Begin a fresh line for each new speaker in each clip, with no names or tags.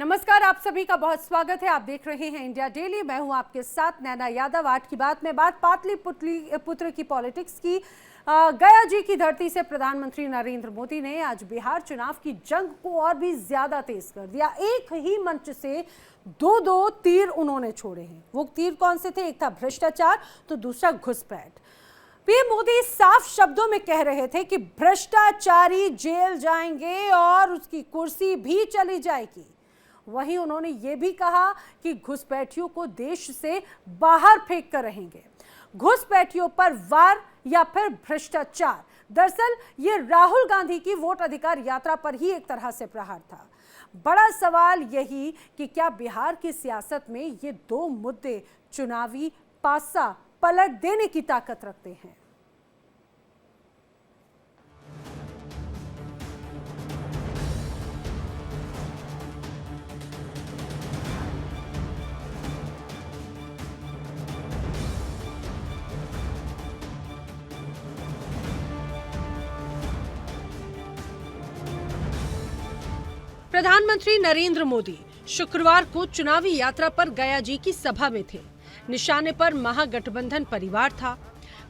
नमस्कार, आप सभी का बहुत स्वागत है। आप देख रहे हैं इंडिया डेली। मैं हूं आपके साथ नैना यादव। आज की बात में बात पाटलिपुत्र की पॉलिटिक्स की। गया जी की धरती से प्रधानमंत्री नरेंद्र मोदी ने आज बिहार चुनाव की जंग को और भी ज्यादा तेज कर दिया। एक ही मंच से दो तीर उन्होंने छोड़े हैं। वो तीर कौन से थे? एक था भ्रष्टाचार तो दूसरा घुसपैठ। पीएम मोदी साफ शब्दों में कह रहे थे कि भ्रष्टाचारी जेल जाएंगे और उसकी कुर्सी भी चली जाएगी। वहीं उन्होंने ये भी कहा कि घुसपैठियों को देश से बाहर फेंक कर रहेंगे। घुसपैठियों पर वार या फिर भ्रष्टाचार, दरअसल ये राहुल गांधी की वोट अधिकार यात्रा पर ही एक तरह से प्रहार था। बड़ा सवाल यही कि क्या बिहार की सियासत में ये दो मुद्दे चुनावी पासा पलट देने की ताकत रखते हैं। प्रधानमंत्री नरेंद्र मोदी शुक्रवार को चुनावी यात्रा पर गया जी की सभा में थे। निशाने पर महागठबंधन परिवार था।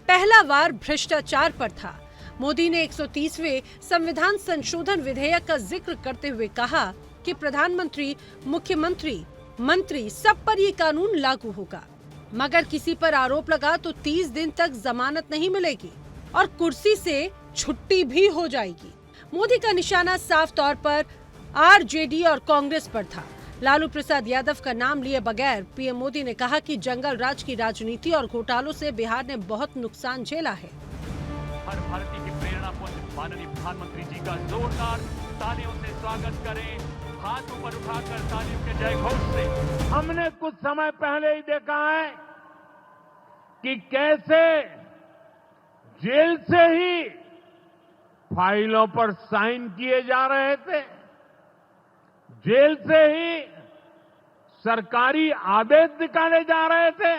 पहला वार भ्रष्टाचार पर था। मोदी ने 130वें संविधान संशोधन विधेयक का जिक्र करते हुए कहा कि प्रधानमंत्री, मुख्यमंत्री, मंत्री सब पर ये कानून लागू होगा, मगर किसी पर आरोप लगा तो 30 दिन तक जमानत नहीं मिलेगी और कुर्सी से छुट्टी भी हो जाएगी। मोदी का निशाना साफ तौर पर आरजेडी और कांग्रेस पर था। लालू प्रसाद यादव का नाम लिए बगैर पीएम मोदी ने कहा कि जंगल राज की राजनीति और घोटालों से बिहार ने बहुत नुकसान झेला है।
हर भारतीय की प्रेरणा पुंज माननीय प्रधानमंत्री जी का जोरदार तालियों से स्वागत करें। हाथ ऊपर उठाकर तालियों के जय घोष से। हमने कुछ समय पहले ही देखा है कि कैसे जेल से ही फाइलों पर साइन किए जा रहे थे, जेल से ही सरकारी आदेश निकाले जा रहे थे।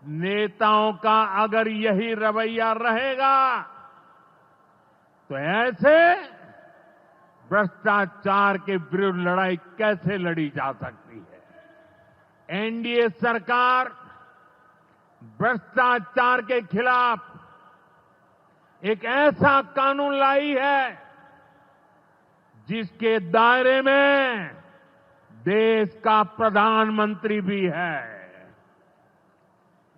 नेताओं का अगर यही रवैया रहेगा तो ऐसे भ्रष्टाचार के विरुद्ध लड़ाई कैसे लड़ी जा सकती है। एनडीए सरकार भ्रष्टाचार के खिलाफ एक ऐसा कानून लाई है जिसके दायरे में देश का प्रधानमंत्री भी है।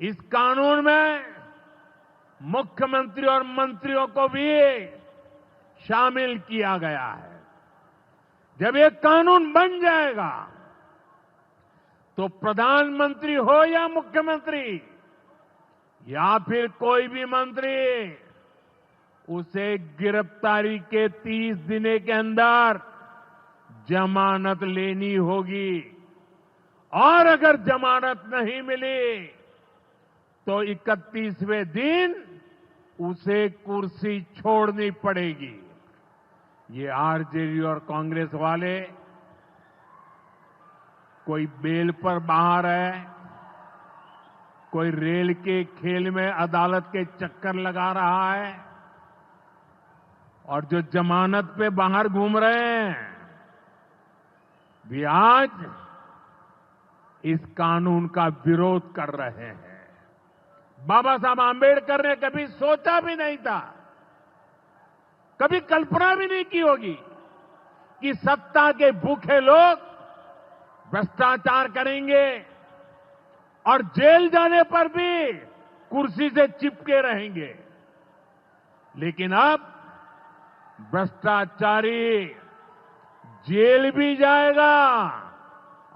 इस कानून में मुख्यमंत्री और मंत्रियों को भी शामिल किया गया है। जब ये कानून बन जाएगा तो प्रधानमंत्री हो या मुख्यमंत्री या फिर कोई भी मंत्री, उसे गिरफ्तारी के 30 दिन के अंदर जमानत लेनी होगी और अगर जमानत नहीं मिली तो 31वें दिन उसे कुर्सी छोड़नी पड़ेगी। ये आरजेडी और कांग्रेस वाले कोई बेल पर बाहर है, कोई रेल के खेल में अदालत के चक्कर लगा रहा है और जो जमानत पे बाहर घूम रहे हैं भी आज इस कानून का विरोध कर रहे हैं। बाबा साहब आंबेडकर ने कभी सोचा भी नहीं था, कभी कल्पना भी नहीं की होगी कि सत्ता के भूखे लोग भ्रष्टाचार करेंगे और जेल जाने पर भी कुर्सी से चिपके रहेंगे। लेकिन अब भ्रष्टाचारी जेल भी जाएगा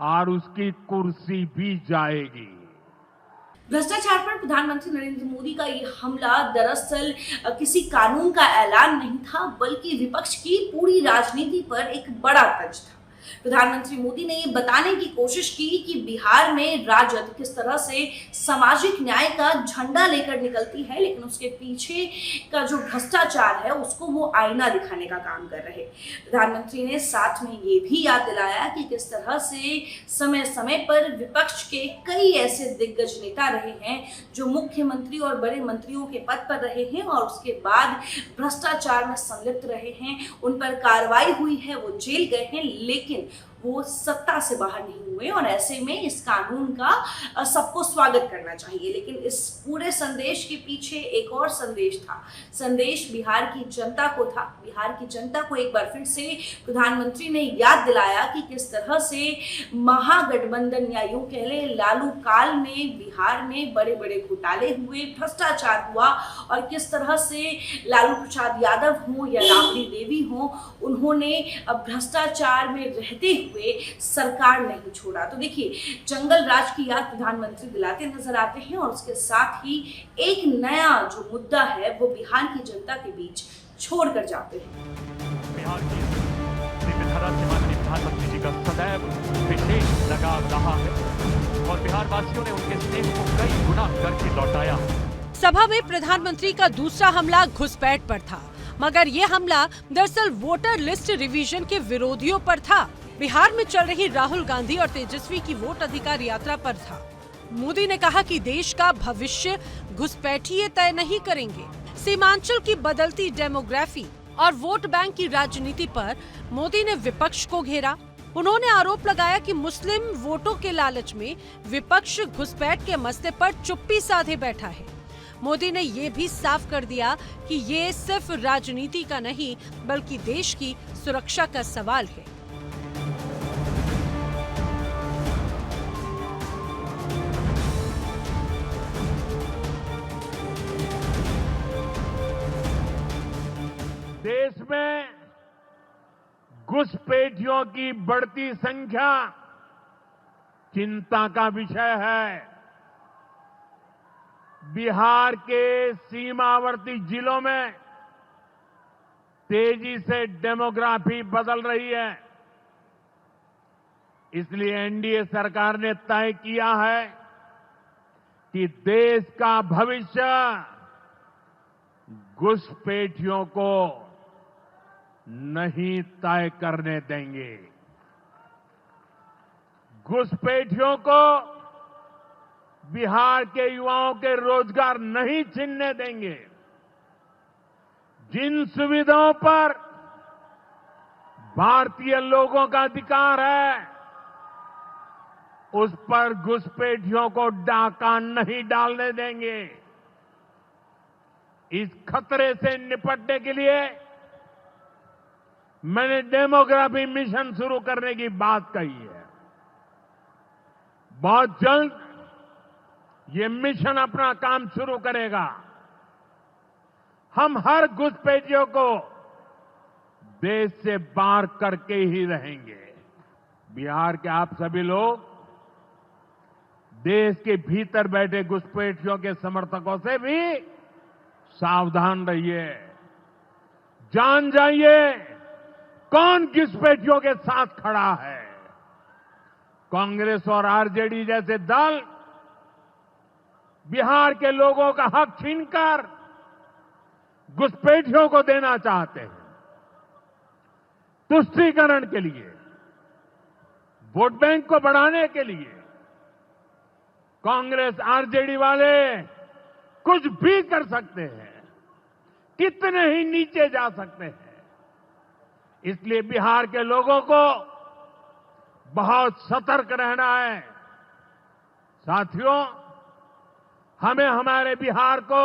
और उसकी कुर्सी भी जाएगी।
भ्रष्टाचार पर प्रधानमंत्री नरेंद्र मोदी का ये हमला दरअसल किसी कानून का ऐलान नहीं था, बल्कि विपक्ष की पूरी राजनीति पर एक बड़ा तंज था। प्रधानमंत्री मोदी ने ये बताने की कोशिश की कि बिहार में राजद किस तरह से सामाजिक न्याय का झंडा लेकर निकलती है, लेकिन उसके पीछे का जो भ्रष्टाचार है उसको वो आईना दिखाने का काम कर रहे। प्रधानमंत्री ने साथ में ये भी याद दिलाया कि किस तरह से समय समय पर विपक्ष के कई ऐसे दिग्गज नेता रहे हैं जो मुख्यमंत्री और बड़े मंत्रियों के पद पर रहे हैं और उसके बाद भ्रष्टाचार में संलिप्त रहे हैं, उन पर कार्रवाई हुई है, वो जेल गए हैं, लेकिन वो सत्ता से बाहर नहीं हुए। और ऐसे में इस कानून का सबको स्वागत करना चाहिए। लेकिन इस पूरे संदेश के पीछे एक और संदेश था। संदेश बिहार की जनता को था। बिहार की जनता को एक बार फिर से प्रधानमंत्री ने याद दिलाया कि किस तरह से महागठबंधन या यूं कह ले लालू काल में बिहार में बड़े बड़े घोटाले हुए, भ्रष्टाचार हुआ और किस तरह से लालू प्रसाद यादव हो या राबड़ी देवी हो, उन्होंने भ्रष्टाचार में रहते हुए सरकार नहीं छोड़ा। तो देखिए, जंगल राज की याद प्रधानमंत्री दिलाते नजर आते हैं और उसके साथ ही एक नया जो मुद्दा है वो बिहार की जनता के बीच छोड़ कर जाते हैं।
बिहार की विधानसभा से माननीय प्रधानमंत्री जी का सदैव विशेष लगाव रहा है और बिहार वासियों ने उनके स्नेह को कई गुना करके लौटाया।
सभा में प्रधानमंत्री का दूसरा हमला घुसपैठ पर था, मगर ये हमला दरअसल वोटर लिस्ट रिवीजन के विरोधियों पर था। बिहार में चल रही राहुल गांधी और तेजस्वी की वोट अधिकार यात्रा पर था। मोदी ने कहा कि देश का भविष्य घुसपैठिए तय नहीं करेंगे। सीमांचल की बदलती डेमोग्राफी और वोट बैंक की राजनीति पर मोदी ने विपक्ष को घेरा। उन्होंने आरोप लगाया कि मुस्लिम वोटों के लालच में विपक्ष घुसपैठ के मसले पर चुप्पी साधे बैठा है। मोदी ने ये भी साफ कर दिया कि ये सिर्फ राजनीति का नहीं बल्कि देश की सुरक्षा का सवाल है।
देश में घुसपैठियों की बढ़ती संख्या चिंता का विषय है। बिहार के सीमावर्ती जिलों में तेजी से डेमोग्राफी बदल रही है। इसलिए एनडीए सरकार ने तय किया है कि देश का भविष्य घुसपैठियों को नहीं तय करने देंगे। घुसपैठियों को बिहार के युवाओं के रोजगार नहीं छीनने देंगे। जिन सुविधाओं पर भारतीय लोगों का अधिकार है, उस पर घुसपैठियों को डाका नहीं डालने देंगे। इस खतरे से निपटने के लिए मैंने डेमोग्राफी मिशन शुरू करने की बात कही है। बहुत जल्द ये मिशन अपना काम शुरू करेगा। हम हर घुसपैठियों को देश से बाहर करके ही रहेंगे। बिहार के आप सभी लोग देश के भीतर बैठे घुसपैठियों के समर्थकों से भी सावधान रहिए। जान जाइए कौन घुसपैठियों के साथ खड़ा है। कांग्रेस और आरजेडी जैसे दल बिहार के लोगों का हक छीनकर घुसपैठियों को देना चाहते हैं। तुष्टीकरण के लिए, वोट बैंक को बढ़ाने के लिए कांग्रेस आरजेडी वाले कुछ भी कर सकते हैं, कितने ही नीचे जा सकते हैं। इसलिए बिहार के लोगों को बहुत सतर्क रहना है। साथियों, हमें हमारे बिहार को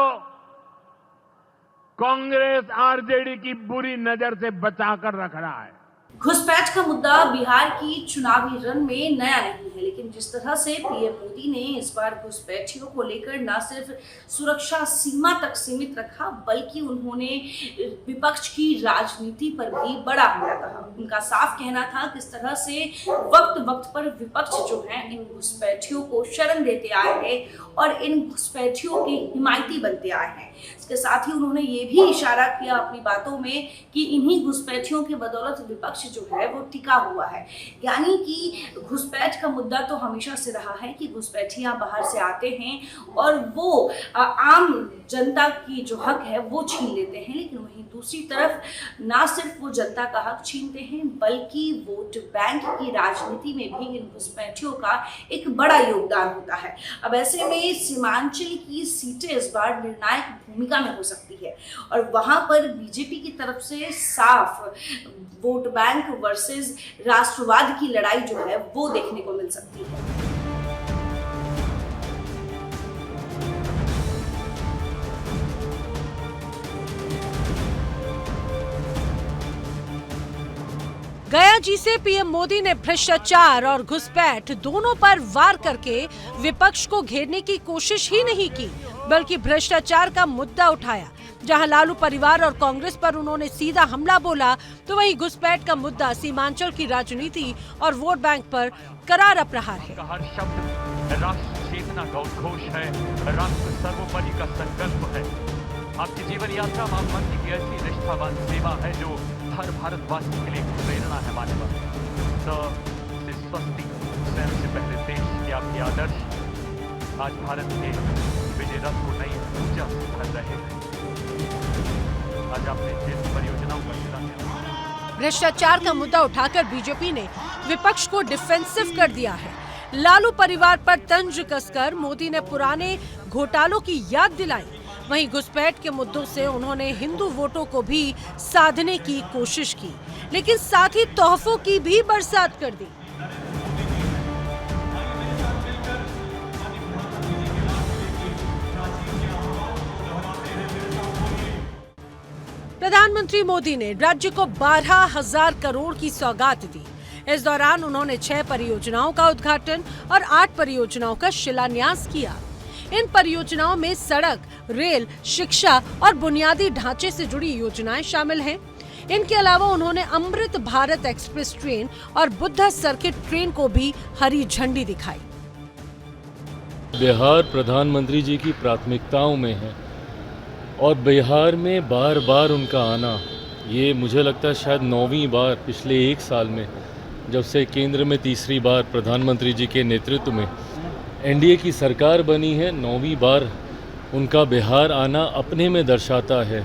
कांग्रेस आरजेडी की बुरी नजर से बचाकर रखना है।
घुसपैठ का मुद्दा बिहार की चुनावी रण में नया नहीं है, लेकिन जिस तरह से पीएम मोदी ने इस बार घुसपैठियों को लेकर न सिर्फ सुरक्षा सीमा तक सीमित रखा, बल्कि उन्होंने विपक्ष की राजनीति पर भी बड़ा हमला कहा। उनका साफ कहना था किस तरह से वक्त वक्त पर विपक्ष जो है इन घुसपैठियों को शरण देते आए हैं और इन घुसपैठियों के हिमायती बनते आए हैं। इसके साथ ही उन्होंने ये भी इशारा किया अपनी बातों में कि इन्हीं घुसपैठियों के बदौलत विपक्ष जो है वो टिका हुआ है। यानी कि घुसपैठ का मुद्दा तो हमेशा से रहा है कि घुसपैठियां बाहर से आते हैं और वो आम जनता की जो हक है वो छीन लेते हैं, लेकिन वहीं दूसरी तरफ ना सिर्फ वो जनता का हक छीनते हैं बल्कि वोट बैंक की राजनीति में भी इन घुसपैठियों का एक बड़ा योगदान होता है। अब ऐसे में सीमांचल की सीटें इस बार निर्णायक भूमिका में हो सकती है और वहां पर बीजेपी की तरफ से साफ वोट बैंक वर्सेस राष्ट्रवाद की लड़ाई जो है वो देखने को मिल सकती है।
गया जी से पीएम मोदी ने भ्रष्टाचार और घुसपैठ दोनों पर वार करके विपक्ष को घेरने की कोशिश ही नहीं की, बल्कि भ्रष्टाचार का मुद्दा उठाया। जहां लालू परिवार और कांग्रेस पर उन्होंने सीधा हमला बोला, तो वहीं घुसपैठ का मुद्दा सीमांचल की राजनीति और वोट बैंक पर करारा प्रहार है।
हर शब्द राष्ट्र चेतना का उद्घोष है, राष्ट्र सर्वोपरि का संकल्प है। आपकी जीवन यात्रा मां भारती की ऐसी निष्ठावान सेवा है जो हर भारतवासी के लिए प्रेरणा है। मान्यवर से स्वस्ति स्वयं से पहले देश के आपके आदर्श आज भारत के विजय रथ को नई ऊर्जा से भर रहे हैं। आज आपने जिन परियोजनाओं का शिलान्यास।
भ्रष्टाचार का मुद्दा उठाकर बीजेपी ने विपक्ष को डिफेंसिव कर दिया है। लालू परिवार पर तंज कसकर मोदी ने पुराने घोटालों की याद दिलाई। वहीं घुसपैठ के मुद्दों से उन्होंने हिंदू वोटों को भी साधने की कोशिश की, लेकिन साथ ही तोहफों की भी बरसात कर दी। प्रधानमंत्री मोदी ने राज्य को 12,000 करोड़ की सौगात दी। इस दौरान उन्होंने 6 परियोजनाओं का उद्घाटन और 8 परियोजनाओं का शिलान्यास किया। इन परियोजनाओं में सड़क, रेल, शिक्षा और बुनियादी ढांचे से जुड़ी योजनाएं शामिल हैं। इनके अलावा उन्होंने अमृत भारत एक्सप्रेस ट्रेन और बुद्धा सर्किट ट्रेन को भी हरी झंडी दिखाई।
बिहार प्रधानमंत्री जी की प्राथमिकताओं में है और बिहार में बार बार उनका आना, ये मुझे लगता है शायद 9वीं बार पिछले 1 साल में, जब से केंद्र में तीसरी बार प्रधानमंत्री जी के नेतृत्व में एनडीए की सरकार बनी है, 9वीं बार उनका बिहार आना अपने में दर्शाता है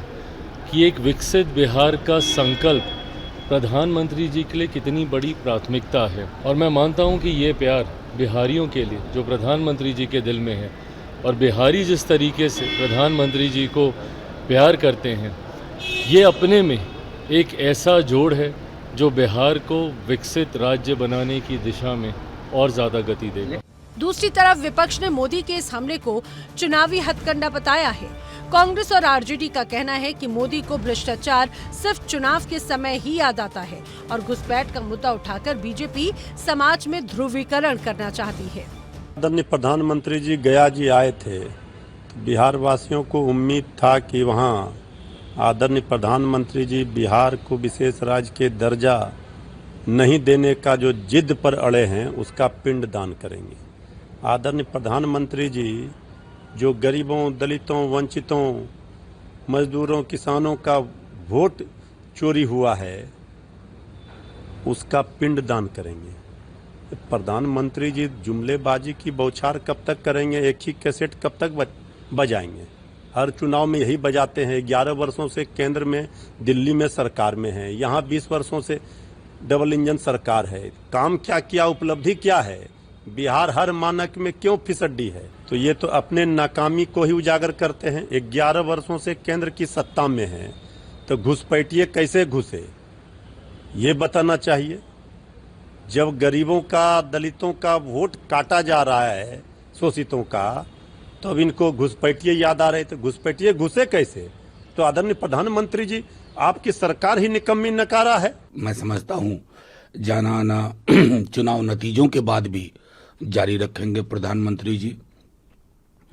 कि एक विकसित बिहार का संकल्प प्रधानमंत्री जी के लिए कितनी बड़ी प्राथमिकता है। और मैं मानता हूं कि ये प्यार बिहारियों के लिए जो प्रधानमंत्री जी के दिल में है और बिहारी जिस तरीके से प्रधानमंत्री जी को प्यार करते हैं, ये अपने में एक ऐसा जोड़ है जो बिहार को विकसित राज्य बनाने की दिशा में और ज़्यादा गति देगा।
दूसरी तरफ विपक्ष ने मोदी के इस हमले को चुनावी हथकंडा बताया है। कांग्रेस और आरजेडी का कहना है कि मोदी को भ्रष्टाचार सिर्फ चुनाव के समय ही याद आता है और घुसपैठ का मुद्दा उठाकर बीजेपी समाज में ध्रुवीकरण करना चाहती है।
आदरणीय प्रधानमंत्री जी गया जी आए थे, तो बिहार वासियों को उम्मीद था कि वहाँ आदरणीय प्रधानमंत्री जी बिहार को विशेष राज्य के दर्जा नहीं देने का जो जिद पर अड़े हैं उसका पिंड दान करेंगे। आदरणीय प्रधानमंत्री जी जो गरीबों, दलितों, वंचितों, मजदूरों, किसानों का वोट चोरी हुआ है उसका पिंड दान करेंगे। प्रधानमंत्री जी जुमलेबाजी की बौछार कब तक करेंगे, एक ही कैसेट कब तक बजाएंगे? हर चुनाव में यही बजाते हैं। 11 वर्षों से केंद्र में, दिल्ली में सरकार में है, यहाँ 20 वर्षों से डबल इंजन सरकार है। काम क्या किया, उपलब्धि क्या है? बिहार हर मानक में क्यों फिसड्डी है? तो ये तो अपने नाकामी को ही उजागर करते हैं। 11 वर्षों से केंद्र की सत्ता में है तो घुसपैठिए कैसे घुसे ये बताना चाहिए। जब गरीबों का, दलितों का वोट काटा जा रहा है, शोषितों का, तो अब इनको घुसपैठिए याद आ रहे। तो घुसपैठिए घुसे कैसे? तो आदरणीय प्रधानमंत्री जी आपकी सरकार ही निकम्मी नकारा है।
मैं समझता हूँ जाना आना चुनाव नतीजों के बाद भी जारी रखेंगे प्रधानमंत्री जी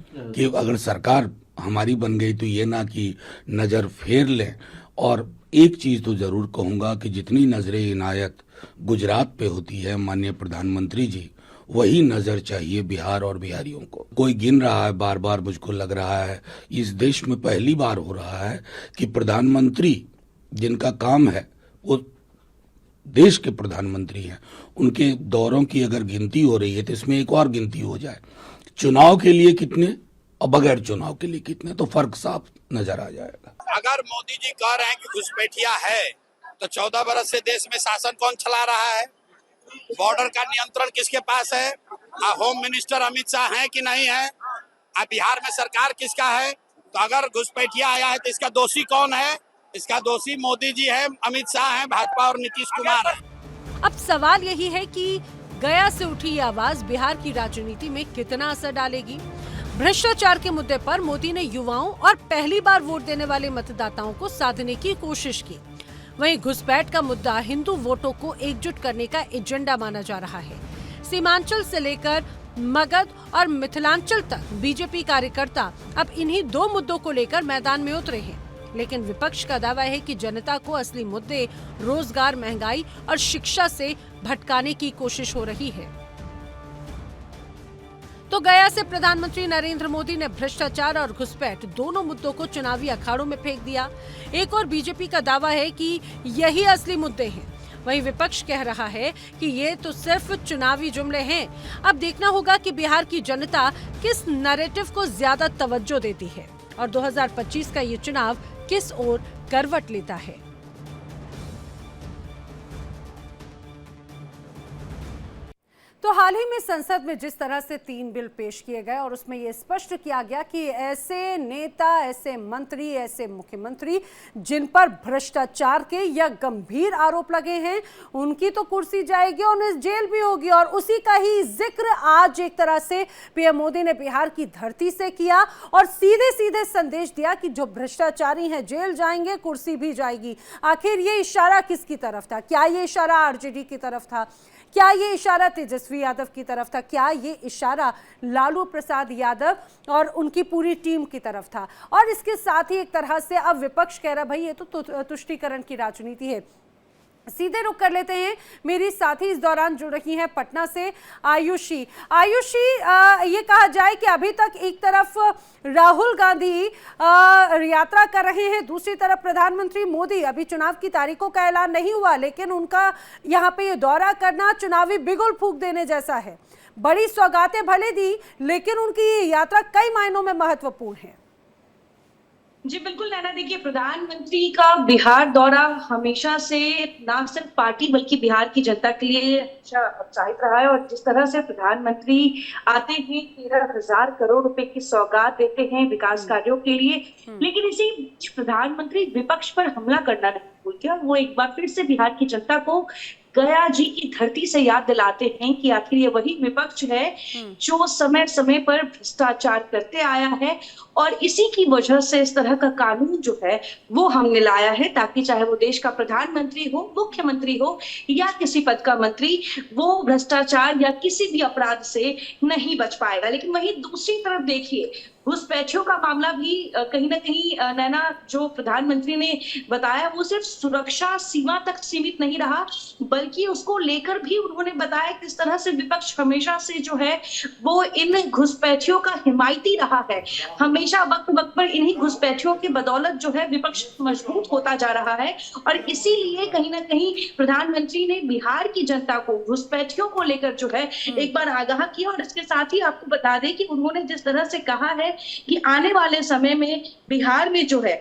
कि अगर सरकार हमारी बन गई तो ये ना कि नज़र फेर लें। और एक चीज़ तो ज़रूर कहूँगा कि जितनी नज़र इनायत गुजरात पे होती है माननीय प्रधानमंत्री जी, वही नज़र चाहिए बिहार और बिहारियों को। कोई गिन रहा है, बार बार मुझको लग रहा है इस देश में पहली बार हो रहा है कि प्रधानमंत्री जिनका काम है वो देश के प्रधानमंत्री हैं, उनके दौरों की अगर गिनती हो रही है तो इसमें एक और गिनती हो जाए, चुनाव के लिए कितने और बगैर चुनाव के लिए कितने, तो फर्क साफ नजर आ जाएगा।
अगर मोदी जी कह रहे हैं कि घुसपैठिया है तो 14 बरस से देश में शासन कौन चला रहा है? बॉर्डर का नियंत्रण किसके पास है? होम मिनिस्टर अमित शाह है कि नहीं है? बिहार में सरकार किसका है? तो अगर घुसपैठिया आया है तो इसका दोषी कौन है? इसका दोषी मोदी जी है, अमित शाह है, भाजपा और नीतीश कुमार है।
अब सवाल यही है कि गया से उठी ये आवाज बिहार की राजनीति में कितना असर डालेगी। भ्रष्टाचार के मुद्दे पर मोदी ने युवाओं और पहली बार वोट देने वाले मतदाताओं को साधने की कोशिश की। वहीं घुसपैठ का मुद्दा हिंदू वोटों को एकजुट करने का एजेंडा माना जा रहा है। सीमांचल से लेकर मगध और मिथिलांचल तक बीजेपी कार्यकर्ता अब इन्हीं दो मुद्दों को लेकर मैदान में उतरे हैं। लेकिन विपक्ष का दावा है कि जनता को असली मुद्दे रोजगार, महंगाई और शिक्षा से भटकाने की कोशिश हो रही है। तो गया से प्रधानमंत्री नरेंद्र मोदी ने भ्रष्टाचार और घुसपैठ दोनों मुद्दों को चुनावी अखाड़ों में फेंक दिया। एक और बीजेपी का दावा है कि यही असली मुद्दे हैं। वहीं विपक्ष कह रहा है कि ये तो सिर्फ चुनावी जुमले हैं। अब देखना होगा कि बिहार की जनता किस नैरेटिव को ज्यादा तवज्जो देती है और 2025 का ये चुनाव किस ओर करवट लेता है। तो हाल ही में संसद में जिस तरह से 3 बिल पेश किए गए और उसमें यह स्पष्ट किया गया कि ऐसे नेता, ऐसे मंत्री, ऐसे मुख्यमंत्री जिन पर भ्रष्टाचार के या गंभीर आरोप लगे हैं, उनकी तो कुर्सी जाएगी और उन्हें जेल भी होगी। और उसी का ही जिक्र आज एक तरह से पीएम मोदी ने बिहार की धरती से किया और सीधे सीधे संदेश दिया कि जो भ्रष्टाचारी हैं जेल जाएंगे, कुर्सी भी जाएगी। आखिर ये इशारा किसकी तरफ था? क्या ये इशारा आरजेडी की तरफ था? क्या ये इशारा तेजस्वी यादव की तरफ था? क्या ये इशारा लालू प्रसाद यादव और उनकी पूरी टीम की तरफ था? और इसके साथ ही एक तरह से अब विपक्ष कह रहा भाई ये तो तुष्टीकरण की राजनीति है। सीधे रुक कर लेते हैं, मेरी साथी इस दौरान जुड़ रही हैं पटना से आयुषी। ये कहा जाए कि अभी तक एक तरफ राहुल गांधी यात्रा कर रहे हैं, दूसरी तरफ प्रधानमंत्री मोदी, अभी चुनाव की तारीखों का ऐलान नहीं हुआ, लेकिन उनका यहाँ पे ये दौरा करना चुनावी बिगुल फूंक देने जैसा है। बड़ी सौगातें भले दी, लेकिन उनकी ये यात्रा कई मायनों में महत्वपूर्ण है।
जी बिल्कुल नैना, देखिए प्रधानमंत्री का बिहार दौरा हमेशा से ना सिर्फ पार्टी बल्कि बिहार की जनता के लिए उत्साहित रहा है। और जिस तरह से प्रधानमंत्री आते हैं 13,000 करोड़ रुपए की सौगात देते हैं विकास कार्यों के लिए, लेकिन इसी प्रधानमंत्री विपक्ष पर हमला करना नहीं भूल गया। वो एक बार फिर से बिहार की जनता को गया जी की धरती से याद दिलाते हैं कि आखिर ये वही विपक्ष है जो समय समय पर भ्रष्टाचार करते आया है और इसी की वजह से इस तरह का कानून जो है वो हमने लाया है, ताकि चाहे वो देश का प्रधानमंत्री हो, मुख्यमंत्री हो या किसी पद का मंत्री, वो भ्रष्टाचार या किसी भी अपराध से नहीं बच पाएगा। लेकिन वहीं दूसरी तरफ देखिए, घुसपैठियों का मामला भी कहीं ना कहीं नैना जो प्रधानमंत्री ने बताया वो सिर्फ सुरक्षा सीमा तक सीमित नहीं रहा, बल्कि उसको लेकर भी उन्होंने बताया किस तरह से विपक्ष हमेशा से जो है वो इन घुसपैठियों का हिमायती रहा है। हमेशा वक्त वक्त पर इन्हीं घुसपैठियों की बदौलत जो है विपक्ष मजबूत होता जा रहा है और इसीलिए कहीं ना कहीं प्रधानमंत्री ने बिहार की जनता को घुसपैठियों को लेकर जो है एक बार आगाह किया। और इसके साथ ही आपको बता दें कि उन्होंने जिस तरह से कहा है कि आने वाले समय में बिहार में जो है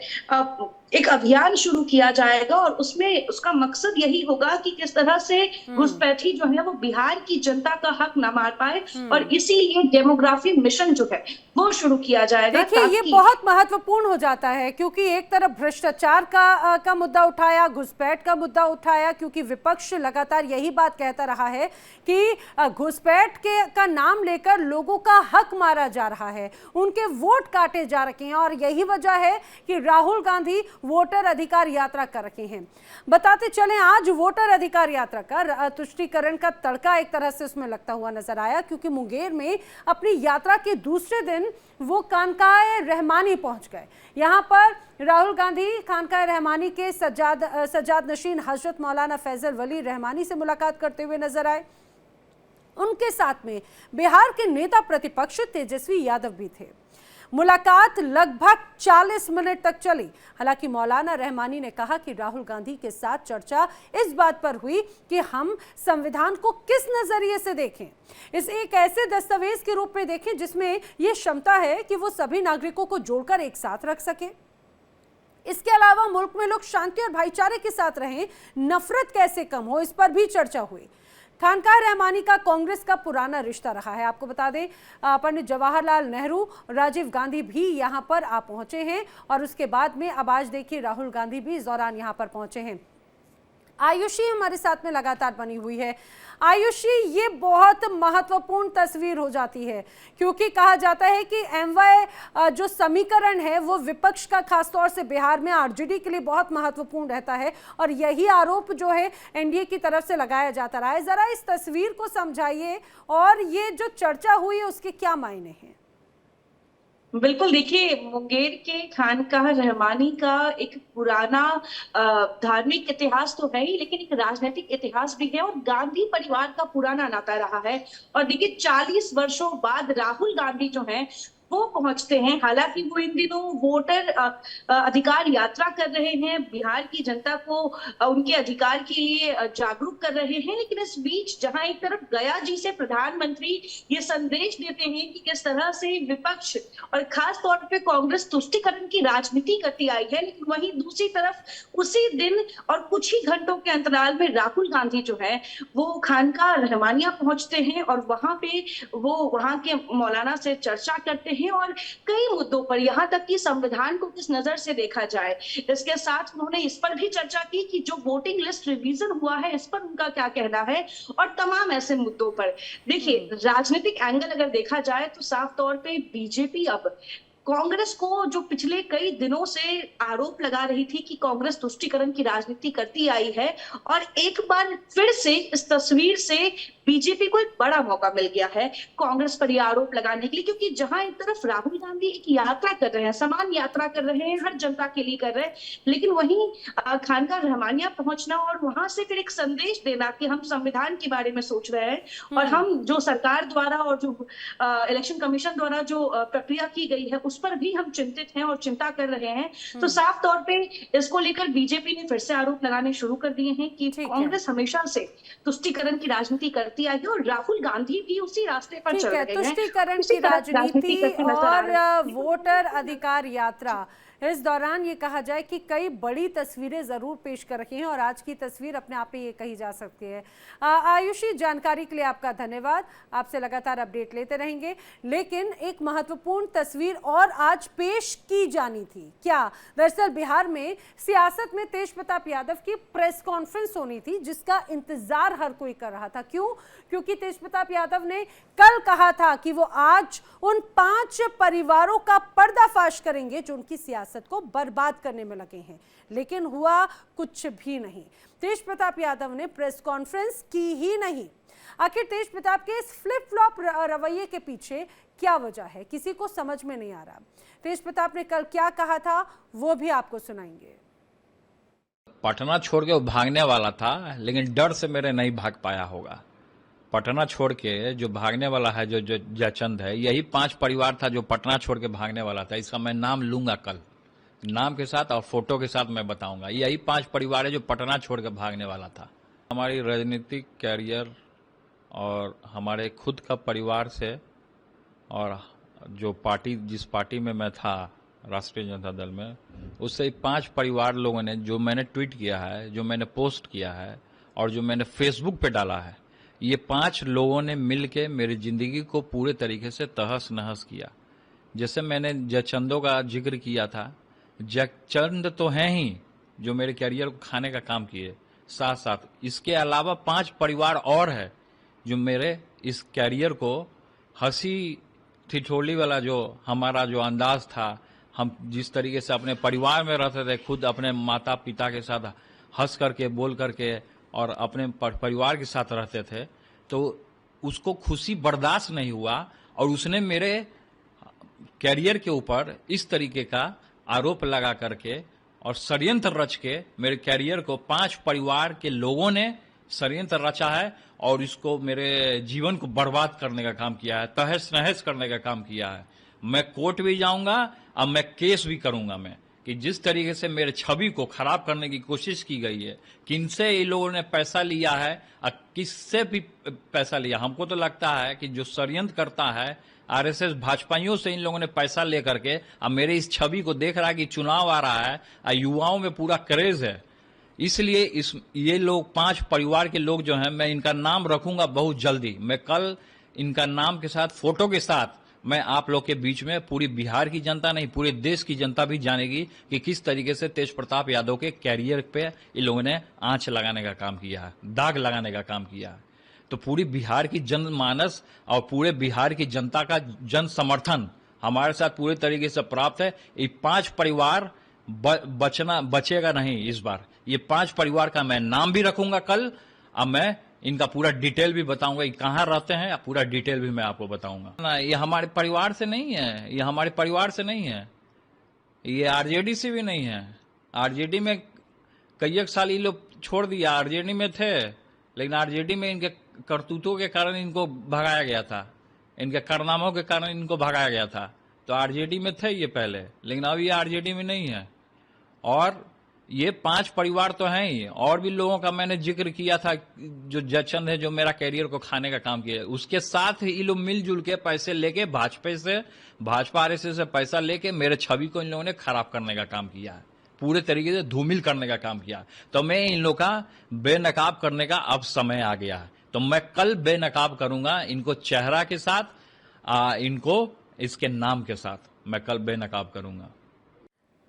एक अभियान शुरू किया जाएगा और उसमें उसका मकसद यही होगा कि किस तरह से घुसपैठी जो है वो बिहार की जनता का हक ना मार पाए और इसीलिए डेमोग्राफी मिशन जो है वो शुरू किया जाएगा।
देखिए ये बहुत महत्वपूर्ण हो जाता है क्योंकि एक तरफ भ्रष्टाचार का मुद्दा उठाया, घुसपैठ का मुद्दा उठाया, क्योंकि विपक्ष लगातार यही बात कहता रहा है कि घुसपैठ का नाम लेकर लोगों का हक मारा जा रहा है, उनके वोट काटे जा रहे हैं और यही वजह है कि राहुल गांधी वोटर अधिकार यात्रा कर रहे हैं। बताते चलें, आज वोटर अधिकार यात्रा का तुष्टीकरण का तड़का एक तरह से उसमें लगता हुआ नजर आया, क्योंकि मुंगेर में अपनी यात्रा के दूसरे दिन वो खानकाह रहमानी पहुंच गए। यहां पर राहुल गांधी खानकाह रहमानी के सज्जाद नशीन हजरत मौलाना फैजल वली रहमानी से मुलाकात करते हुए नजर आए। उनके साथ में बिहार के नेता प्रतिपक्ष तेजस्वी यादव भी थे। मुलाकात लगभग 40 मिनट तक चली। हालांकि मौलाना रहमानी ने कहा कि राहुल गांधी के साथ चर्चा इस बात पर हुई कि हम संविधान को किस नजरिए से देखें, इस एक ऐसे दस्तावेज के रूप में देखें जिसमें यह क्षमता है कि वो सभी नागरिकों को जोड़कर एक साथ रख सके। इसके अलावा मुल्क में लोग शांति और भाईचारे के साथ रहें, नफरत कैसे कम हो, इस पर भी चर्चा हुई। खानकाह रहमानी का कांग्रेस का पुराना रिश्ता रहा है। आपको बता दें, पंडित जवाहरलाल नेहरू, राजीव गांधी भी यहां पर आ पहुंचे हैं और उसके बाद में अब आज देखिए राहुल गांधी भी इस दौरान यहां पर पहुंचे हैं। आयुषी हमारे साथ में लगातार बनी हुई है। आयुषी, ये बहुत महत्वपूर्ण तस्वीर हो जाती है, क्योंकि कहा जाता है कि एमवाय जो समीकरण है वो विपक्ष का खासतौर से बिहार में आरजेडी के लिए बहुत महत्वपूर्ण रहता है, और यही आरोप जो है एनडीए की तरफ से लगाया जाता रहा है। जरा इस तस्वीर को समझाइए और ये जो चर्चा हुई है उसके क्या मायने हैं?
बिल्कुल, देखिए, मुंगेर के खानकाह रहमानी का एक पुराना धार्मिक इतिहास तो है ही, लेकिन एक राजनीतिक इतिहास भी है और गांधी परिवार का पुराना नाता रहा है। और देखिए, 40 वर्षों बाद राहुल गांधी जो हैं वो पहुंचते हैं। हालांकि वो इन दिनों वोटर अधिकार यात्रा कर रहे हैं, बिहार की जनता को उनके अधिकार के लिए जागरूक कर रहे हैं, लेकिन इस बीच जहां एक तरफ गया जी से प्रधानमंत्री ये संदेश देते हैं कि किस तरह से विपक्ष और खास तौर पे कांग्रेस तुष्टीकरण की राजनीति करती आई है, लेकिन वहीं दूसरी तरफ उसी दिन और कुछ ही घंटों के अंतराल में राहुल गांधी जो है वो खानकाह रहमानिया पहुंचते हैं और वहां पे वो वहां के मौलाना से चर्चा करते हैं और कई मुद्दों पर, यहां तक कि संविधान को किस नजर से देखा जाए, इसके साथ उन्होंने इस पर भी चर्चा की कि जो वोटिंग लिस्ट रिवीजन हुआ है इस पर उनका क्या कहना है और तमाम ऐसे मुद्दों पर। देखिए, राजनीतिक एंगल अगर देखा जाए तो साफ तौर पे बीजेपी अब कांग्रेस को जो पिछले कई दिनों से आरोप लगा रही थी कि कांग्रेस तुष्टीकरण की राजनीति करती आई है, और एक बार फिर से इस तस्वीर से बीजेपी को एक बड़ा मौका मिल गया है कांग्रेस पर यह आरोप लगाने के लिए, क्योंकि जहां एक तरफ राहुल गांधी एक यात्रा कर रहे हैं, समान यात्रा कर रहे हैं, हर जनता के लिए कर रहे हैं, लेकिन वहीं खानकाह रहमानिया पहुंचना और वहां से फिर एक संदेश देना कि हम संविधान के बारे में सोच रहे हैं और हम जो सरकार द्वारा और जो इलेक्शन कमीशन द्वारा जो प्रक्रिया की गई है उस पर भी हम चिंतित हैं और चिंता कर रहे हैं। तो साफ तौर पे इसको लेकर बीजेपी ने फिर से आरोप लगाने शुरू कर दिए हैं कि कांग्रेस हमेशा से तुष्टीकरण की राजनीति करती आई है और राहुल गांधी भी उसी रास्ते पर चल रहे हैं।
तुष्टीकरण की राजनीति और वोटर अधिकार यात्रा, इस दौरान ये कहा जाए कि कई बड़ी तस्वीरें जरूर पेश कर रही हैं और आज की तस्वीर अपने आप में ये कही जा सकती है। आयुषी, जानकारी के लिए आपका धन्यवाद। आपसे लगातार अपडेट लेते रहेंगे, लेकिन एक महत्वपूर्ण तस्वीर और आज पेश की जानी थी। क्या? दरअसल बिहार में सियासत में तेज प्रताप यादव की प्रेस कॉन्फ्रेंस होनी थी, जिसका इंतजार हर कोई कर रहा था। क्यों? क्योंकि तेज प्रताप यादव ने कल कहा था कि वो आज उन 5 परिवारों का पर्दाफाश करेंगे जो उनकी सियासत को बर्बाद करने में लगे हैं, लेकिन हुआ कुछ भी नहीं। तेज प्रताप यादव ने प्रेस कॉन्फ्रेंस की ही नहीं। आखिर तेज प्रताप के इस फ्लिप फ्लॉप रवैये के पीछे क्या वजह है, किसी को समझ में नहीं आ रहा। तेज प्रताप ने कल क्या कहा था वो भी आपको सुनाएंगे।
पटना छोड़ के वो भागने वाला था, लेकिन डर से मेरे नहीं भाग पाया होगा। पटना छोड़ के जो भागने वाला है, जो जयचंद है, यही 5 परिवार था जो पटना छोड़ के भागने वाला था। इसका मैं नाम लूंगा कल, नाम के साथ और फोटो के साथ मैं बताऊंगा। यही 5 परिवार है जो पटना छोड़ के भागने वाला था। हमारी राजनीतिक कैरियर और हमारे खुद का परिवार से और जो पार्टी, जिस पार्टी में मैं था, राष्ट्रीय जनता दल में, उससे 5 परिवार लोगों ने, जो मैंने ट्वीट किया है, जो मैंने पोस्ट किया है और जो मैंने फेसबुक पे डाला है, ये 5 लोगों ने मिलके मेरी जिंदगी को पूरे तरीके से तहस नहस किया। जैसे मैंने जयचंदों का जिक्र किया था, जयचंद तो हैं ही जो मेरे कैरियर को खाने का काम किए, साथ साथ इसके अलावा 5 परिवार और है जो मेरे इस कैरियर को हंसी ठिठोली वाला जो हमारा जो अंदाज था, हम जिस तरीके से अपने परिवार में रहते थे, खुद अपने माता पिता के साथ हंस करके बोल करके और अपने परिवार के साथ रहते थे, तो उसको खुशी बर्दाश्त नहीं हुआ और उसने मेरे कैरियर के ऊपर इस तरीके का आरोप लगा करके और षड्यंत्र रच के मेरे कैरियर को 5 परिवार के लोगों ने षड्यंत्र रचा है और इसको मेरे जीवन को बर्बाद करने का काम किया है, तहस नहस करने का काम किया है। मैं कोर्ट भी जाऊंगा और मैं केस भी करूंगा मैं कि जिस तरीके से मेरे छवि को खराब करने की कोशिश की गई है, किनसे ये लोगों ने पैसा लिया है और किससे भी पैसा लिया। हमको तो लगता है कि जो षड्यंत्र करता है आरएसएस भाजपाइयों से इन लोगों ने पैसा लेकर के अब मेरे इस छवि को देख रहा है कि चुनाव आ रहा है और युवाओं में पूरा क्रेज है, इसलिए ये लोग 5 परिवार के लोग जो हैं, मैं इनका नाम रखूंगा बहुत जल्दी। मैं कल इनका नाम के साथ फोटो के साथ मैं आप लोग के बीच में पूरी बिहार की जनता नहीं पूरे देश की जनता भी जानेगी कि किस तरीके से तेज प्रताप यादव के कैरियर पे इन लोगों ने आंच लगाने का काम किया है, दाग लगाने का काम किया है। तो पूरी बिहार की जनमानस और पूरे बिहार की जनता का जन समर्थन हमारे साथ पूरे तरीके से प्राप्त है। ये 5 परिवार बचेगा नहीं इस बार। ये 5 परिवार का मैं नाम भी रखूंगा कल, अब मैं इनका पूरा डिटेल भी बताऊंगा कि कहाँ रहते हैं, पूरा डिटेल भी मैं आपको बताऊंगा ना। ये हमारे परिवार से नहीं है, ये हमारे परिवार से नहीं है, ये आरजेडी से भी नहीं है। आरजेडी में कई साल ये लोग छोड़ दिया, आरजेडी में थे लेकिन आरजेडी में इनके करतूतों के कारण इनको भगाया गया था, इनके कारनामों के कारण इनको भगाया गया था। तो आरजेडी में थे ये पहले, लेकिन अब ये आरजेडी में नहीं है। और ये 5 परिवार तो हैं ही, और भी लोगों का मैंने जिक्र किया था जो जयचंद है, जो मेरा कैरियर को खाने का काम किया है। उसके साथ ही ये लोग मिलजुल के पैसे लेके भाजपा आरएसएस से पैसा लेके मेरे छवि को इन लोगों ने खराब करने का काम किया है, पूरे तरीके से धूमिल करने का काम किया। तो मैं इन लोगों का बेनकाब करने का अब समय आ गया है। तो मैं कल बेनकाब करूंगा इनको, चेहरा के साथ इनको इसके नाम के साथ मैं कल बेनकाब करूंगा।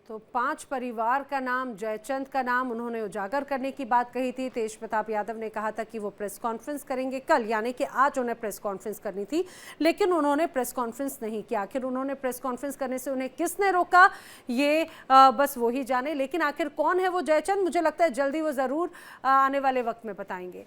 तो 5 परिवार का नाम, जयचंद का नाम उन्होंने उजागर करने की बात कही थी। तेज प्रताप यादव ने कहा था कि वो प्रेस कॉन्फ्रेंस करेंगे कल, यानी कि आज उन्हें प्रेस कॉन्फ्रेंस करनी थी, लेकिन उन्होंने प्रेस कॉन्फ्रेंस नहीं किया। आखिर उन्होंने प्रेस कॉन्फ्रेंस करने से उन्हें किसने रोका, ये बस वो ही जाने। लेकिन आखिर कौन है वो जयचंद, मुझे लगता है जल्दी वो ज़रूर आने वाले वक्त में बताएंगे।